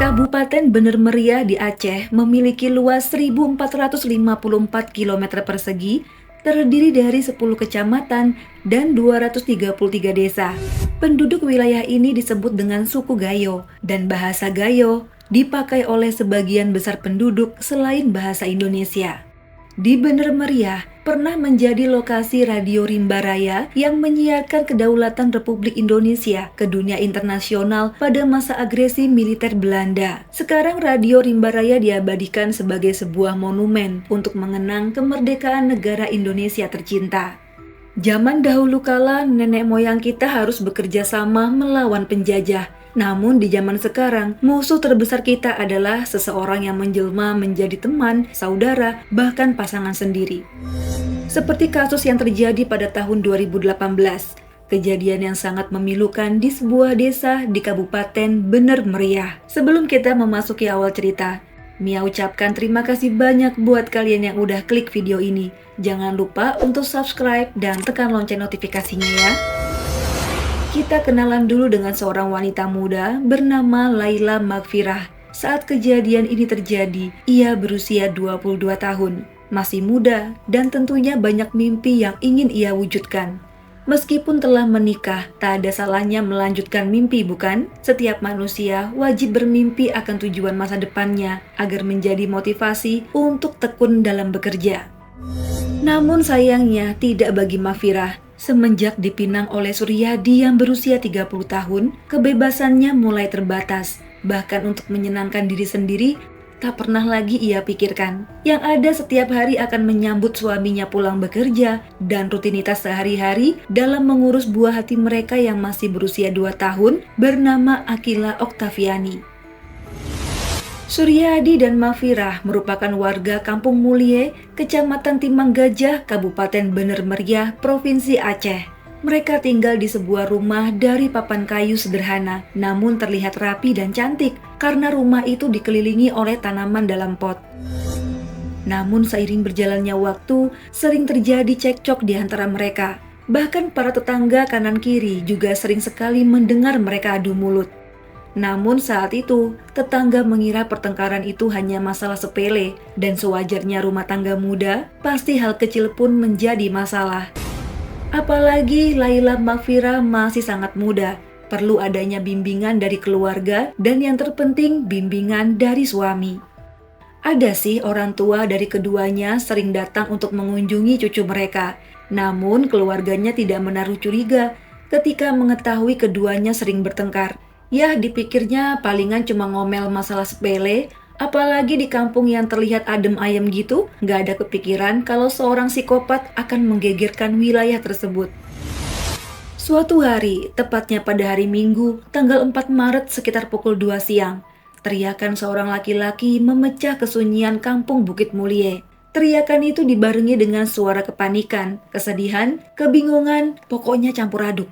Kabupaten Bener Meriah di Aceh memiliki luas 1.454 km persegi, terdiri dari 10 kecamatan dan 233 desa. Penduduk wilayah ini disebut dengan suku Gayo, dan bahasa Gayo dipakai oleh sebagian besar penduduk selain bahasa Indonesia. Di Bener Meriah pernah menjadi lokasi Radio Rimba Raya yang menyiarkan kedaulatan Republik Indonesia ke dunia internasional pada masa agresi militer Belanda. Sekarang Radio Rimba Raya diabadikan sebagai sebuah monumen untuk mengenang kemerdekaan negara Indonesia tercinta. Zaman dahulu kala nenek moyang kita harus bekerja sama melawan penjajah. Namun di zaman sekarang, musuh terbesar kita adalah seseorang yang menjelma menjadi teman, saudara, bahkan pasangan sendiri. Seperti kasus yang terjadi pada tahun 2018, kejadian yang sangat memilukan di sebuah desa di Kabupaten Bener Meriah. Sebelum kita memasuki awal cerita, Mia ucapkan terima kasih banyak buat kalian yang udah klik video ini. Jangan lupa untuk subscribe dan tekan lonceng notifikasinya ya. Kita kenalan dulu dengan seorang wanita muda bernama Laila Magfirah. Saat kejadian ini terjadi, ia berusia 22 tahun. Masih muda dan tentunya banyak mimpi yang ingin ia wujudkan. Meskipun telah menikah, tak ada salahnya melanjutkan mimpi, bukan? Setiap manusia wajib bermimpi akan tujuan masa depannya agar menjadi motivasi untuk tekun dalam bekerja. Namun sayangnya tidak bagi Magfirah. Semenjak dipinang oleh Suryadi yang berusia 30 tahun, kebebasannya mulai terbatas. Bahkan untuk menyenangkan diri sendiri, tak pernah lagi ia pikirkan. Yang ada setiap hari akan menyambut suaminya pulang bekerja dan rutinitas sehari-hari dalam mengurus buah hati mereka yang masih berusia 2 tahun bernama Akila Oktaviani. Suryadi dan Magfirah merupakan warga Kampung Mulie, Kecamatan Timang Gajah, Kabupaten Bener Meriah, Provinsi Aceh. Mereka tinggal di sebuah rumah dari papan kayu sederhana, namun terlihat rapi dan cantik karena rumah itu dikelilingi oleh tanaman dalam pot. Namun seiring berjalannya waktu, sering terjadi cekcok di antara mereka. Bahkan para tetangga kanan kiri juga sering sekali mendengar mereka adu mulut. Namun saat itu, tetangga mengira pertengkaran itu hanya masalah sepele, dan sewajarnya rumah tangga muda, pasti hal kecil pun menjadi masalah. Apalagi Laila Magfirah masih sangat muda, perlu adanya bimbingan dari keluarga, dan yang terpenting bimbingan dari suami. Ada sih orang tua dari keduanya sering datang untuk mengunjungi cucu mereka, namun keluarganya tidak menaruh curiga ketika mengetahui keduanya sering bertengkar. Ya, dipikirnya palingan cuma ngomel masalah sepele, apalagi di kampung yang terlihat adem ayem gitu, nggak ada kepikiran kalau seorang psikopat akan menggegerkan wilayah tersebut. Suatu hari, tepatnya pada hari Minggu, tanggal 4 Maret sekitar pukul 2 siang, teriakan seorang laki-laki memecah kesunyian kampung Bukit Mulie. Teriakan itu dibarengi dengan suara kepanikan, kesedihan, kebingungan, pokoknya campur aduk.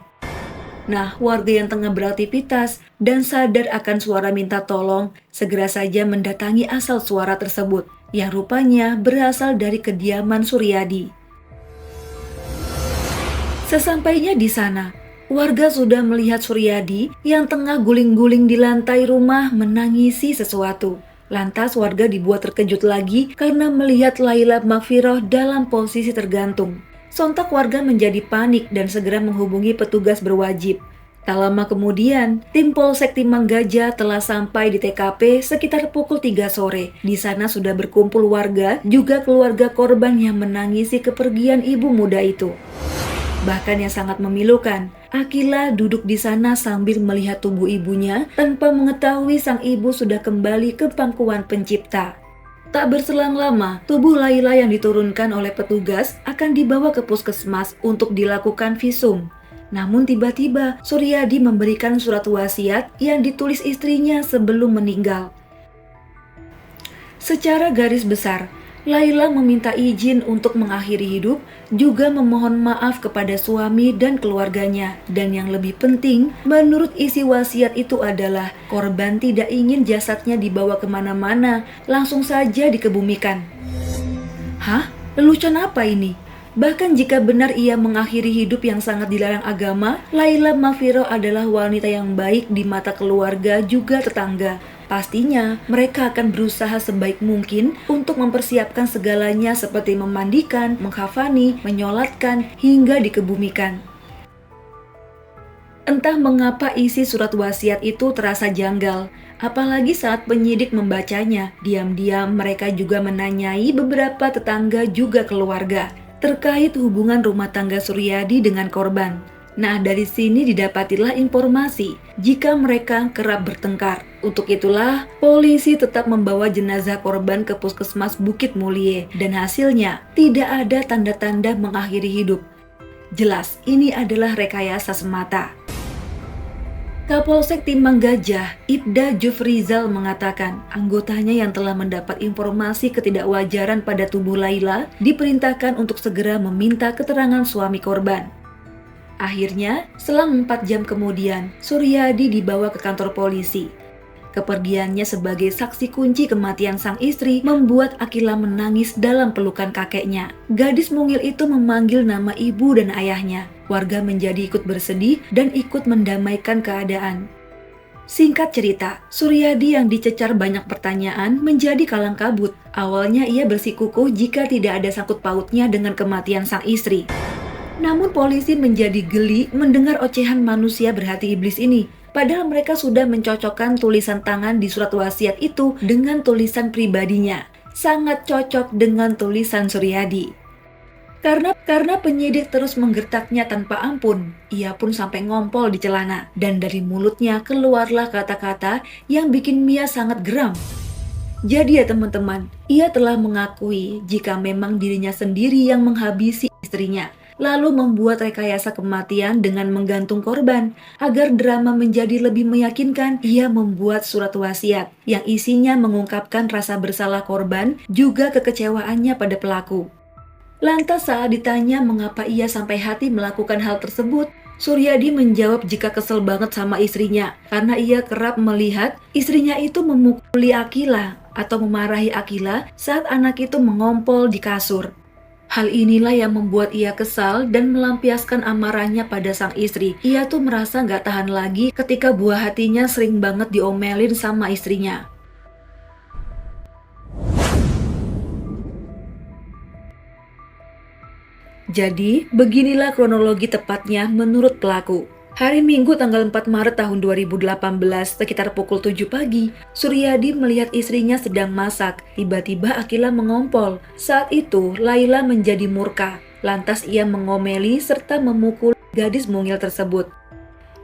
Nah, warga yang tengah beraktivitas dan sadar akan suara minta tolong segera saja mendatangi asal suara tersebut, yang rupanya berasal dari kediaman Suryadi. Sesampainya di sana, warga sudah melihat Suryadi yang tengah guling-guling di lantai rumah menangisi sesuatu. Lantas warga dibuat terkejut lagi karena melihat Laila Magfirah dalam posisi tergantung. Sontak warga menjadi panik dan segera menghubungi petugas berwajib. Tak lama kemudian, tim Polsek Timang Gajah telah sampai di TKP sekitar pukul 3 sore. Di sana sudah berkumpul warga, juga keluarga korban yang menangisi kepergian ibu muda itu. Bahkan yang sangat memilukan, Akila duduk di sana sambil melihat tubuh ibunya tanpa mengetahui sang ibu sudah kembali ke pangkuan pencipta. Tak berselang lama, tubuh Laila yang diturunkan oleh petugas akan dibawa ke puskesmas untuk dilakukan visum. Namun tiba-tiba Suryadi memberikan surat wasiat yang ditulis istrinya sebelum meninggal. Secara garis besar, Laila meminta izin untuk mengakhiri hidup, juga memohon maaf kepada suami dan keluarganya. Dan yang lebih penting, menurut isi wasiat itu adalah korban tidak ingin jasadnya dibawa kemana-mana, langsung saja dikebumikan. Hah? Lelucon apa ini? Bahkan jika benar ia mengakhiri hidup yang sangat dilarang agama, Laila Mafiro adalah wanita yang baik di mata keluarga juga tetangga. Pastinya, mereka akan berusaha sebaik mungkin untuk mempersiapkan segalanya seperti memandikan, menghafani, menyolatkan, hingga dikebumikan. Entah mengapa isi surat wasiat itu terasa janggal, apalagi saat penyidik membacanya. Diam-diam mereka juga menanyai beberapa tetangga juga keluarga terkait hubungan rumah tangga Suryadi dengan korban. Nah, dari sini didapatilah informasi jika mereka kerap bertengkar. Untuk itulah, polisi tetap membawa jenazah korban ke Puskesmas Bukit Mulie dan hasilnya tidak ada tanda-tanda mengakhiri hidup. Jelas, ini adalah rekayasa semata. Kapolsek Timbang Gajah, Ibda Jufrizal mengatakan anggotanya yang telah mendapat informasi ketidakwajaran pada tubuh Laila diperintahkan untuk segera meminta keterangan suami korban. Akhirnya, selang 4 jam kemudian, Suryadi dibawa ke kantor polisi. Kepergiannya sebagai saksi kunci kematian sang istri membuat Akila menangis dalam pelukan kakeknya. Gadis mungil itu memanggil nama ibu dan ayahnya. Warga menjadi ikut bersedih dan ikut mendamaikan keadaan. Singkat cerita, Suryadi yang dicecar banyak pertanyaan menjadi kalang kabut. Awalnya ia bersikukuh jika tidak ada sangkut pautnya dengan kematian sang istri. Namun polisi menjadi geli mendengar ocehan manusia berhati iblis ini. Padahal mereka sudah mencocokkan tulisan tangan di surat wasiat itu dengan tulisan pribadinya. Sangat cocok dengan tulisan Suryadi. Karena penyidik terus menggertaknya tanpa ampun, ia pun sampai ngompol di celana. Dan dari mulutnya keluarlah kata-kata yang bikin Mia sangat geram. Jadi ya teman-teman, ia telah mengakui jika memang dirinya sendiri yang menghabisi istrinya. Lalu membuat rekayasa kematian dengan menggantung korban. Agar drama menjadi lebih meyakinkan, ia membuat surat wasiat yang isinya mengungkapkan rasa bersalah korban juga kekecewaannya pada pelaku. Lantas saat ditanya mengapa ia sampai hati melakukan hal tersebut, Suryadi menjawab jika kesel banget sama istrinya karena ia kerap melihat istrinya itu memukuli Akila atau memarahi Akila saat anak itu mengompol di kasur. Hal inilah yang membuat ia kesal dan melampiaskan amarahnya pada sang istri. Ia tuh merasa gak tahan lagi ketika buah hatinya sering banget diomelin sama istrinya. Jadi, beginilah kronologi tepatnya menurut pelaku. Hari Minggu tanggal 4 Maret tahun 2018 sekitar pukul 7 pagi, Suryadi melihat istrinya sedang masak. Tiba-tiba Akila mengompol. Saat itu, Laila menjadi murka. Lantas ia mengomeli serta memukul gadis mungil tersebut.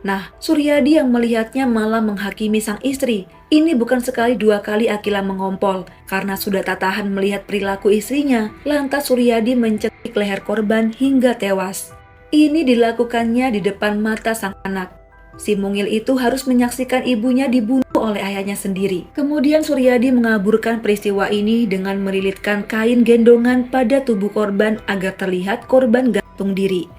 Nah, Suryadi yang melihatnya malah menghakimi sang istri. Ini bukan sekali dua kali Akila mengompol. Karena sudah tak tahan melihat perilaku istrinya, lantas Suryadi mencekik leher korban hingga tewas. Ini dilakukannya di depan mata sang anak. Si mungil itu harus menyaksikan ibunya dibunuh oleh ayahnya sendiri. Kemudian Suryadi mengaburkan peristiwa ini dengan melilitkan kain gendongan pada tubuh korban agar terlihat korban gantung diri.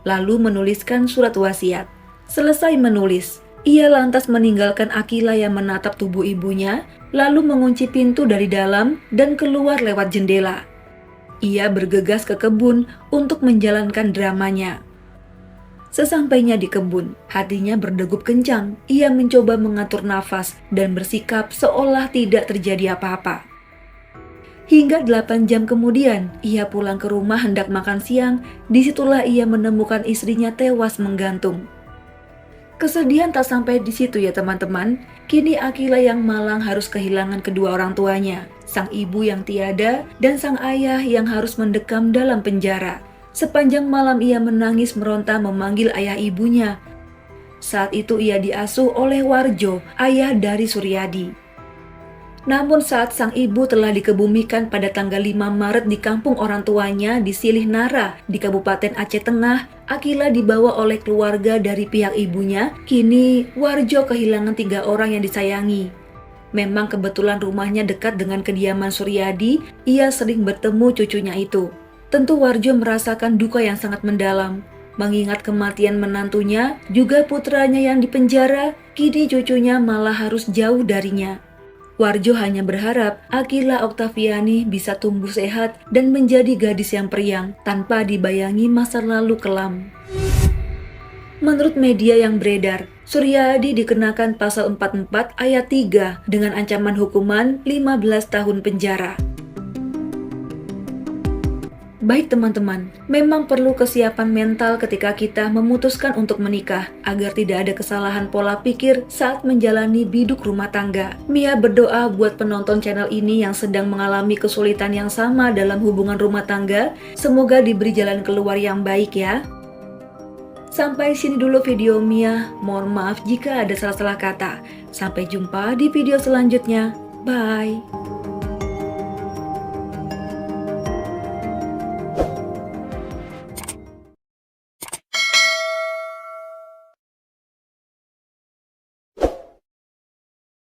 Lalu menuliskan surat wasiat. Selesai menulis, ia lantas meninggalkan Akila yang menatap tubuh ibunya, lalu mengunci pintu dari dalam dan keluar lewat jendela. Ia bergegas ke kebun untuk menjalankan dramanya. Sesampainya di kebun, hatinya berdegup kencang. Ia mencoba mengatur nafas dan bersikap seolah tidak terjadi apa-apa. Hingga 8 jam kemudian, ia pulang ke rumah hendak makan siang. Disitulah ia menemukan istrinya tewas menggantung. Kesedihan tak sampai di situ ya teman-teman. Kini Akila yang malang harus kehilangan kedua orang tuanya. Sang ibu yang tiada dan sang ayah yang harus mendekam dalam penjara. Sepanjang malam ia menangis meronta memanggil ayah ibunya. Saat itu ia diasuh oleh Warjo, ayah dari Suryadi. Namun saat sang ibu telah dikebumikan pada tanggal 5 Maret di kampung orang tuanya di Silih Nara di Kabupaten Aceh Tengah, Akila dibawa oleh keluarga dari pihak ibunya. Kini Warjo kehilangan 3 orang yang disayangi. Memang kebetulan rumahnya dekat dengan kediaman Suryadi, ia sering bertemu cucunya itu. Tentu Warjo merasakan duka yang sangat mendalam. Mengingat kematian menantunya, juga putranya yang dipenjara, kini cucunya malah harus jauh darinya. Warjo hanya berharap Akila Oktaviani bisa tumbuh sehat dan menjadi gadis yang periang tanpa dibayangi masa lalu kelam. Menurut media yang beredar, Suryadi dikenakan pasal 44 ayat 3 dengan ancaman hukuman 15 tahun penjara. Baik teman-teman, memang perlu kesiapan mental ketika kita memutuskan untuk menikah agar tidak ada kesalahan pola pikir saat menjalani biduk rumah tangga. Mia berdoa buat penonton channel ini yang sedang mengalami kesulitan yang sama dalam hubungan rumah tangga, semoga diberi jalan keluar yang baik ya. Sampai sini dulu video Mia, mohon maaf jika ada salah-salah kata. Sampai jumpa di video selanjutnya, bye.